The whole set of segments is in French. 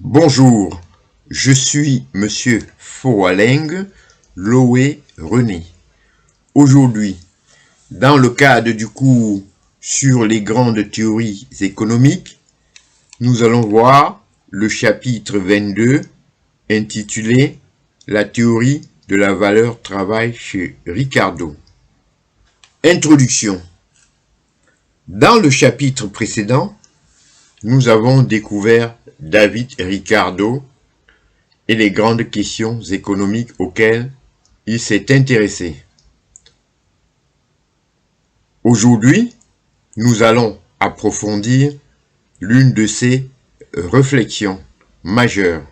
Bonjour, je suis Monsieur Foaleng Loé René. Aujourd'hui, dans le cadre du cours sur les grandes théories économiques, nous allons voir le chapitre 22 intitulé La théorie de la valeur travail chez Ricardo. Introduction. Dans le chapitre précédent, nous avons découvert David Ricardo et les grandes questions économiques auxquelles il s'est intéressé. Aujourd'hui, nous allons approfondir l'une de ses réflexions majeures,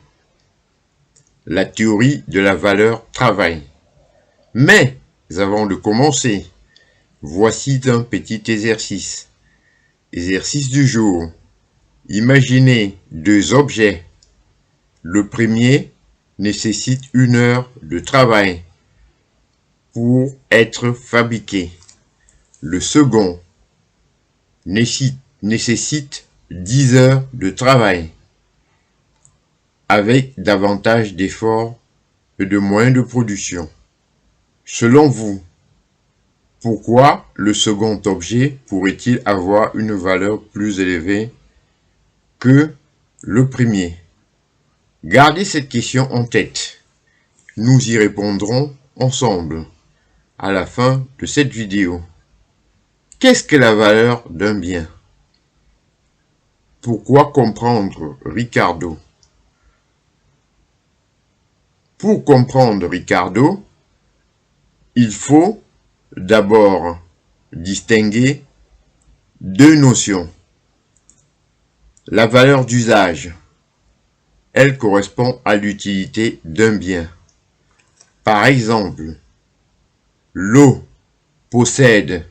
la théorie de la valeur travail. Mais, avant de commencer, voici un petit exercice. Exercice du jour. Imaginez deux objets. Le premier nécessite 1 heure de travail pour être fabriqué. Le second nécessite 10 heures de travail avec davantage d'efforts et de moyens de production. Selon vous, pourquoi le second objet pourrait-il avoir une valeur plus élevée que le premier? Gardez cette question en tête. Nous y répondrons ensemble à la fin de cette vidéo. Qu'est-ce que la valeur d'un bien? Pourquoi comprendre Ricardo? Pour comprendre Ricardo, il faut d'abord distinguer deux notions. La valeur d'usage, elle correspond à l'utilité d'un bien. Par exemple, l'eau possède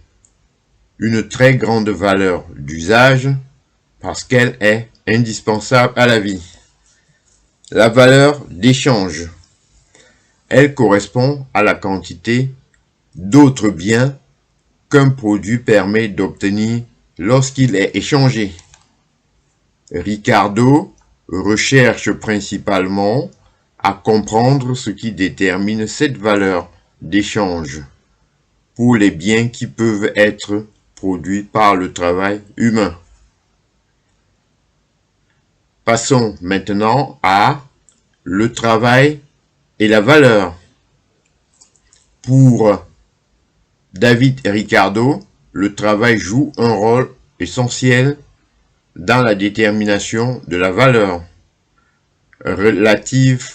une très grande valeur d'usage parce qu'elle est indispensable à la vie. La valeur d'échange, elle correspond à la quantité d'autres biens qu'un produit permet d'obtenir lorsqu'il est échangé. Ricardo recherche principalement à comprendre ce qui détermine cette valeur d'échange pour les biens qui peuvent être produits par le travail humain. Passons maintenant à le travail et la valeur. Pour David Ricardo, le travail joue un rôle essentiel dans la détermination de la valeur relative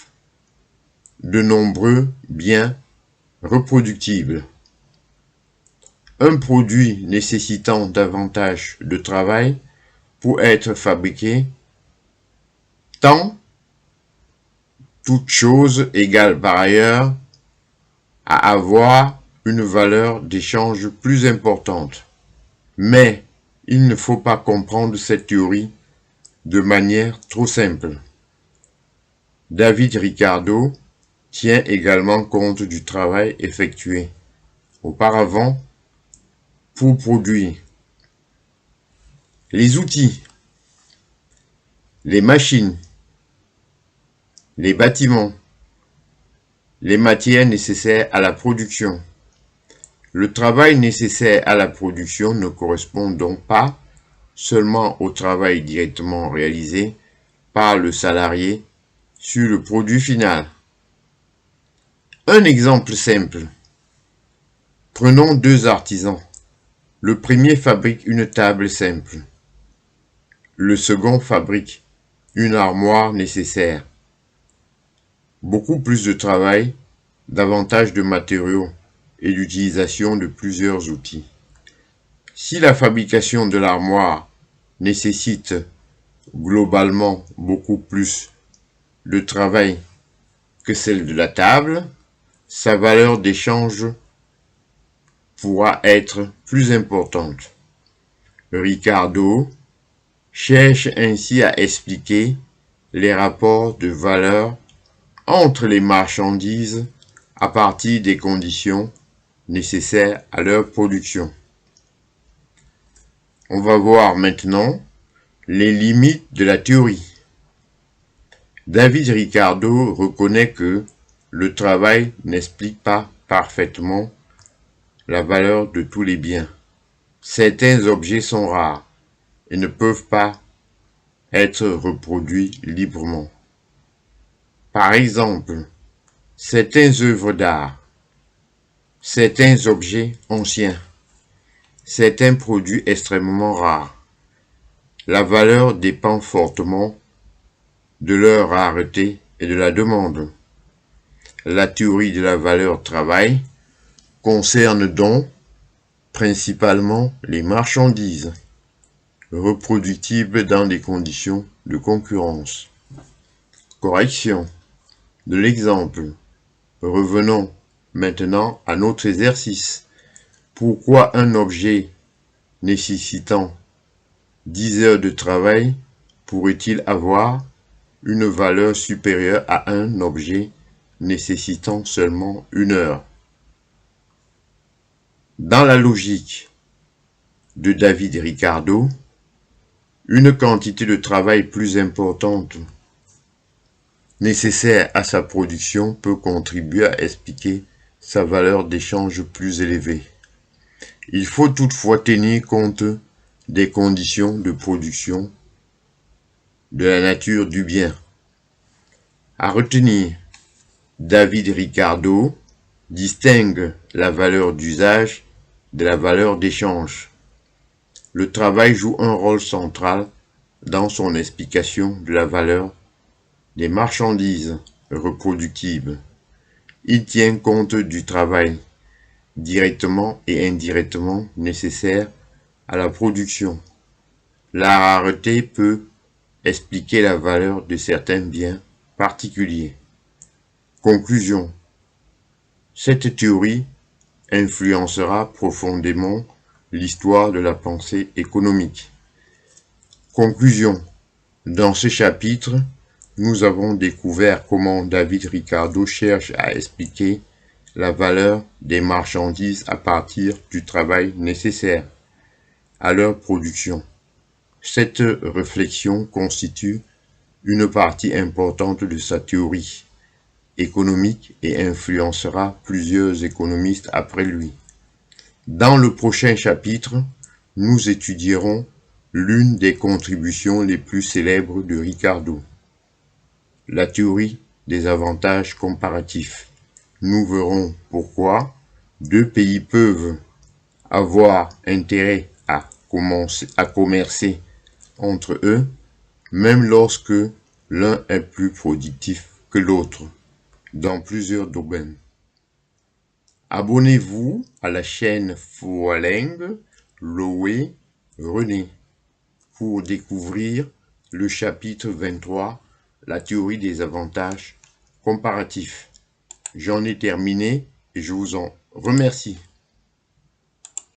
de nombreux biens reproductibles. Un produit nécessitant davantage de travail pour être fabriqué tend, toute chose égale par ailleurs, à avoir une valeur d'échange plus importante. Mais il ne faut pas comprendre cette théorie de manière trop simple. David Ricardo tient également compte du travail effectué auparavant pour produire. Les outils, les machines, les bâtiments, les matières nécessaires à la production. Le travail nécessaire à la production ne correspond donc pas seulement au travail directement réalisé par le salarié sur le produit final. Un exemple simple. Prenons deux artisans. Le premier fabrique une table simple. Le second fabrique une armoire nécessaire. Beaucoup plus de travail, davantage de matériaux et l'utilisation de plusieurs outils. Si la fabrication de l'armoire nécessite globalement beaucoup plus de travail que celle de la table, sa valeur d'échange pourra être plus importante. Ricardo cherche ainsi à expliquer les rapports de valeur entre les marchandises à partir des conditions nécessaires à leur production. On va voir maintenant les limites de la théorie. David Ricardo reconnaît que le travail n'explique pas parfaitement la valeur de tous les biens. Certains objets sont rares et ne peuvent pas être reproduits librement. Par exemple, certaines œuvres d'art, certains objets anciens, certains produits extrêmement rares. La valeur dépend fortement de leur rareté et de la demande. La théorie de la valeur travail concerne donc principalement les marchandises reproductibles dans des conditions de concurrence. Correction de l'exemple. Revenons maintenant à notre exercice. Pourquoi un objet nécessitant 10 heures de travail pourrait-il avoir une valeur supérieure à un objet nécessitant seulement 1 heure? Dans la logique de David Ricardo, une quantité de travail plus importante nécessaire à sa production peut contribuer à expliquer sa valeur d'échange plus élevée. Il faut toutefois tenir compte des conditions de production, de la nature du bien. À retenir, David Ricardo distingue la valeur d'usage de la valeur d'échange. Le travail joue un rôle central dans son explication de la valeur des marchandises reproductibles. Il tient compte du travail directement et indirectement nécessaire à la production. La rareté peut expliquer la valeur de certains biens particuliers. Conclusion. Cette théorie influencera profondément l'histoire de la pensée économique. Conclusion. Dans ce chapitre, nous avons découvert comment David Ricardo cherche à expliquer la valeur des marchandises à partir du travail nécessaire à leur production. Cette réflexion constitue une partie importante de sa théorie économique et influencera plusieurs économistes après lui. Dans le prochain chapitre, nous étudierons l'une des contributions les plus célèbres de Ricardo, la théorie des avantages comparatifs. Nous verrons pourquoi deux pays peuvent avoir intérêt à commercer entre eux, même lorsque l'un est plus productif que l'autre dans plusieurs domaines. Abonnez-vous à la chaîne Fuoleng Loé René pour découvrir le chapitre 23, la théorie des avantages comparatifs. J'en ai terminé et je vous en remercie.